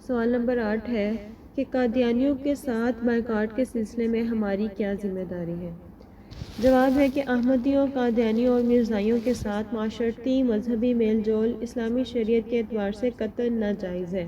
سوال نمبر 8 ہے کہ قادیانیوں کے ساتھ بائیکاٹ کے سلسلے میں ہماری کیا ذمہ داری ہے؟ جواب ہے کہ احمدیوں، قادیانیوں اور مرزائیوں کے ساتھ معاشرتی مذہبی میل جول اسلامی شریعت کے اعتبار سے قطعاً ناجائز ہے۔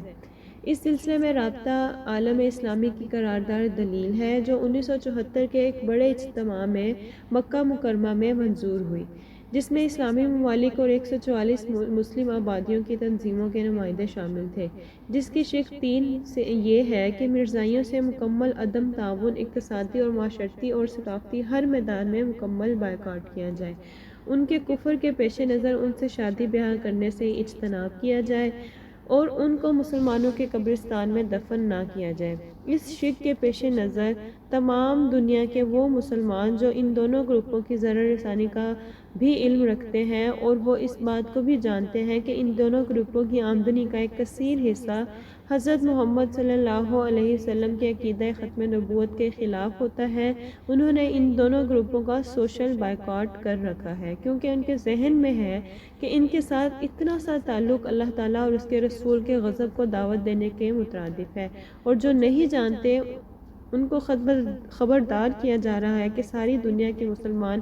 اس سلسلے میں رابطہ عالم اسلامی کی قرارداد دلیل ہے جو 1974 کے ایک بڑے اجتماع میں مکہ مکرمہ میں منظور ہوئی، جس میں اسلامی ممالک اور 144 مسلم آبادیوں کی تنظیموں کے نمائندے شامل تھے، جس کی شق 3 سے یہ ہے کہ مرزائیوں سے مکمل عدم تعاون، اقتصادی اور معاشرتی اور ثقافتی ہر میدان میں مکمل بائیکاٹ کیا جائے، ان کے کفر کے پیش نظر ان سے شادی بیاہ کرنے سے اجتناب کیا جائے اور ان کو مسلمانوں کے قبرستان میں دفن نہ کیا جائے۔ اس شق کے پیش نظر تمام دنیا کے وہ مسلمان جو ان دونوں گروپوں کی ضرر رسانی کا بھی علم رکھتے ہیں اور وہ اس بات کو بھی جانتے ہیں کہ ان دونوں گروپوں کی آمدنی کا ایک کثیر حصہ حضرت محمد صلی اللہ علیہ وسلم کے عقیدہ ختم نبوت کے خلاف ہوتا ہے، انہوں نے ان دونوں گروپوں کا سوشل بائیکاٹ کر رکھا ہے، کیونکہ ان کے ذہن میں ہے کہ ان کے ساتھ اتنا سا تعلق اللہ تعالیٰ اور اس کے رسول کے غضب کو دعوت دینے کے مترادف ہے، اور جو نہیں جانتے ان کو خبردار کیا جا رہا ہے کہ ساری دنیا کے مسلمان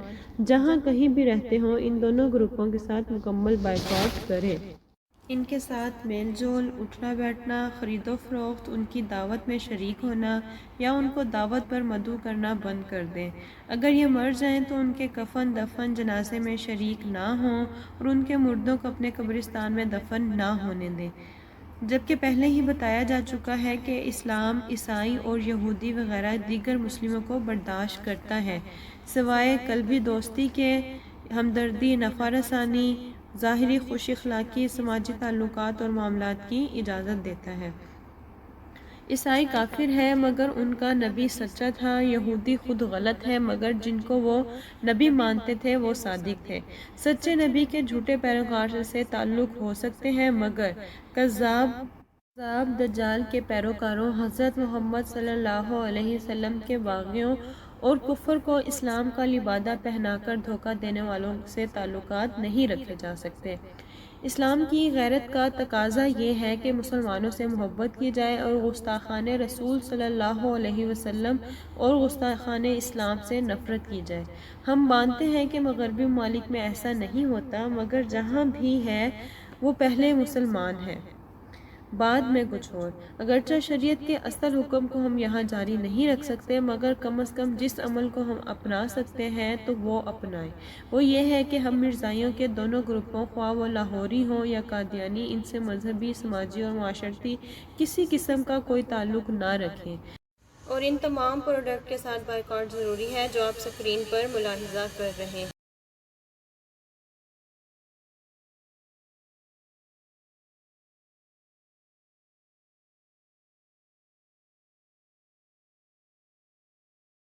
جہاں کہیں بھی رہتے ہوں ان دونوں گروپوں کے ساتھ مکمل بائیکاٹ کریں۔ ان کے ساتھ میل جول، اٹھنا بیٹھنا، خرید و فروخت، ان کی دعوت میں شریک ہونا یا ان کو دعوت پر مدعو کرنا بند کر دیں۔ اگر یہ مر جائیں تو ان کے کفن دفن جنازے میں شریک نہ ہوں اور ان کے مردوں کو اپنے قبرستان میں دفن نہ ہونے دیں، جبکہ پہلے ہی بتایا جا چکا ہے کہ اسلام عیسائی اور یہودی وغیرہ دیگر مسلموں کو برداشت کرتا ہے، سوائے قلبی دوستی کے، ہمدردی، نفع رسانی، ظاہری خوش اخلاقی، سماجی تعلقات اور معاملات کی اجازت دیتا ہے۔ عیسائی کافر ہے مگر ان کا نبی سچا تھا، یہودی خود غلط ہے مگر جن کو وہ نبی مانتے تھے وہ صادق تھے، سچے نبی کے جھوٹے پیروکار سے تعلق ہو سکتے ہیں مگر کذاب دجال کے پیروکاروں، حضرت محمد صلی اللہ علیہ وسلم کے باغیوں اور کفر کو اسلام کا لبادہ پہنا کر دھوکہ دینے والوں سے تعلقات نہیں رکھے جا سکتے۔ اسلام کی غیرت کا تقاضا یہ ہے کہ مسلمانوں سے محبت کی جائے اور گستاخان رسول صلی اللہ علیہ وسلم اور گستاخان اسلام سے نفرت کی جائے۔ ہم مانتے ہیں کہ مغربی ممالک میں ایسا نہیں ہوتا، مگر جہاں بھی ہے وہ پہلے مسلمان ہیں، بعد میں کچھ اور۔ اگرچہ شریعت کے اصل حکم کو ہم یہاں جاری نہیں رکھ سکتے، مگر کم از کم جس عمل کو ہم اپنا سکتے ہیں تو وہ اپنائیں، وہ یہ ہے کہ ہم مرزائیوں کے دونوں گروپوں، خواہ وہ لاہوری ہوں یا قادیانی، ان سے مذہبی، سماجی اور معاشرتی کسی قسم کا کوئی تعلق نہ رکھیں، اور ان تمام پروڈکٹ کے ساتھ بائیکاٹ ضروری ہے جو آپ سکرین پر ملاحظہ کر رہے ہیں۔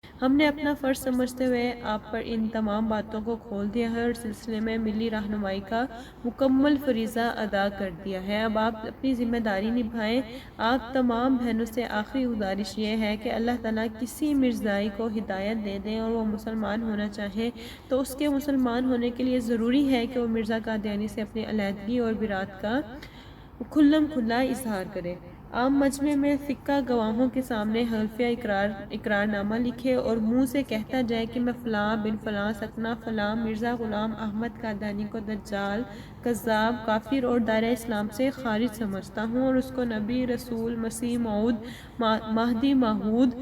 ہم نے اپنا فرض سمجھتے ہوئے آپ پر ان تمام باتوں کو کھول دیا ہے اور سلسلے میں ملی رہنمائی کا مکمل فریضہ ادا کر دیا ہے۔ اب آپ اپنی ذمہ داری نبھائیں۔ آپ تمام بہنوں سے آخری گزارش یہ ہے کہ اللہ تعالیٰ کسی مرزائی کو ہدایت دے دیں اور وہ مسلمان ہونا چاہے تو اس کے مسلمان ہونے کے لیے ضروری ہے کہ وہ مرزا قادیانی سے اپنی علیحدگی اور برات کا کھلم کھلا اظہار کرے، عام مجمع میں ثقہ گواہوں کے سامنے حلفیہ اقرار نامہ لکھے اور منہ سے کہتا جائے کہ میں فلاں بن فلاں سکنہ فلاں مرزا غلام احمد قادیانی کو دجال، کذاب، کافر اور دائرہ اسلام سے خارج سمجھتا ہوں اور اس کو نبی، رسول، مسیح موعود، مہدی موعود،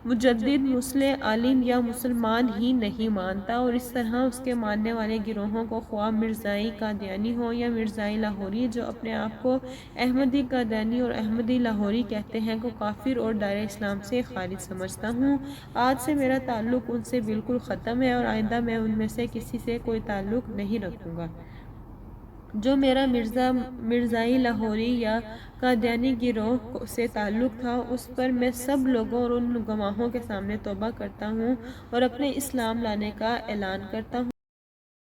مجدد، مصلح، عالم یا مسلمان ہی نہیں مانتا، اور اس طرح اس کے ماننے والے گروہوں کو، خواہ مرزائی قادیانی ہوں یا مرزائی لاہوری جو اپنے آپ کو احمدی قادیانی اور احمدی لاہوری کہتے ہیں، کو کافر اور دائرہ اسلام سے خارج سمجھتا ہوں۔ آج سے میرا تعلق ان سے بالکل ختم ہے اور آئندہ میں ان میں سے کسی سے کوئی تعلق نہیں رکھوں گا۔ جو میرا مرزائی لاہوری یا قادیانی گروہ سے تعلق تھا اس پر میں سب لوگوں اور ان گواہوں کے سامنے توبہ کرتا ہوں اور اپنے اسلام لانے کا اعلان کرتا ہوں۔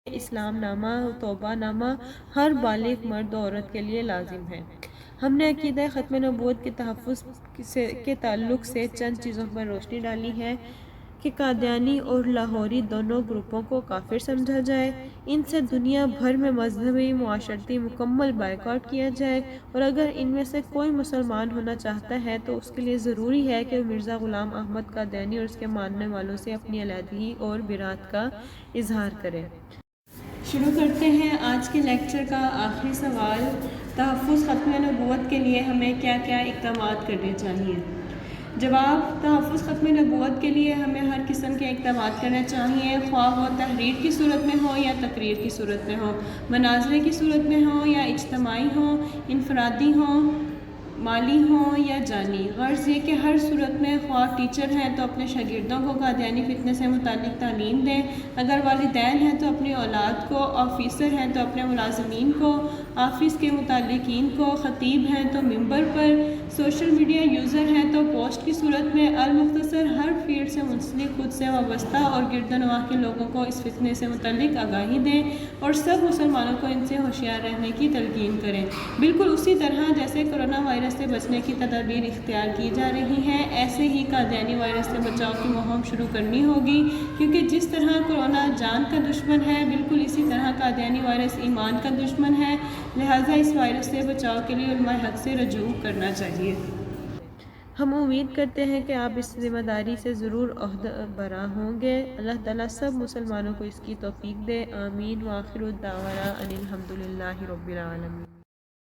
اسلام نامہ، توبہ نامہ ہر بالغ مرد و عورت کے لیے لازم ہے۔ ہم نے عقیدہ ختم نبوت کے تحفظ کے تعلق سے چند چیزوں پر روشنی ڈالی ہے۔ کہ قادیانی اور لاہوری دونوں گروپوں کو کافر سمجھا جائے، ان سے دنیا بھر میں مذہبی معاشرتی مکمل بائیکاٹ کیا جائے، اور اگر ان میں سے کوئی مسلمان ہونا چاہتا ہے تو اس کے لیے ضروری ہے کہ وہ مرزا غلام احمد قادیانی اور اس کے ماننے والوں سے اپنی علیحدگی اور برات کا اظہار کرے۔ شروع کرتے ہیں آج کے لیکچر کا آخری سوال، تحفظ ختم نبوت کے لیے ہمیں کیا کیا اقدامات کرنے چاہیے؟ جواب، تحفظ ختم نبوت کے لیے ہمیں ہر قسم کے اقدامات کرنے چاہیے، خواہ وہ تحریر کی صورت میں ہو یا تقریر کی صورت میں ہو، مناظرے کی صورت میں ہو یا اجتماعی ہو، انفرادی ہوں، مالی ہوں یا جانی۔ غرض یہ کہ ہر صورت میں خواہ ٹیچر ہیں تو اپنے شاگردوں کو قادیانی فتنے سے متعلق تعلیم دیں، اگر والدین ہیں تو اپنی اولاد کو، آفیسر ہیں تو اپنے ملازمین کو، آفس کے متعلقین کو، خطیب ہیں تو ممبر پر، سوشل میڈیا یوزر ہیں تو پوسٹ کی صورت میں، المختصر ہر فیلڈ سے منسلک خود سے وابستہ اور گرد و نواح کے لوگوں کو اس فتنے سے متعلق آگاہی دیں اور سب مسلمانوں کو ان سے ہوشیار رہنے کی تلقین کریں۔ بالکل اسی طرح جیسے کرونا وائرس سے بچنے کی تدابیر اختیار کی جا رہی ہیں، ایسے ہی قادیانی وائرس سے بچاؤ کی مہم شروع کرنی ہوگی، کیونکہ جس طرح کرونا جان کا دشمن ہے، بالکل اسی طرح قادیانی وائرس ایمان کا دشمن ہے، لہٰذا اس وائرس سے بچاؤ کے لیے علماء حق سے رجوع کرنا چاہیے۔ ہم امید کرتے ہیں کہ آپ اس ذمہ داری سے ضرور عہدہ برا ہوں گے۔ اللہ تعالیٰ سب مسلمانوں کو اس کی توفیق دے، آمین۔ وآخر دعوانا ان الحمد للہ رب العالمین۔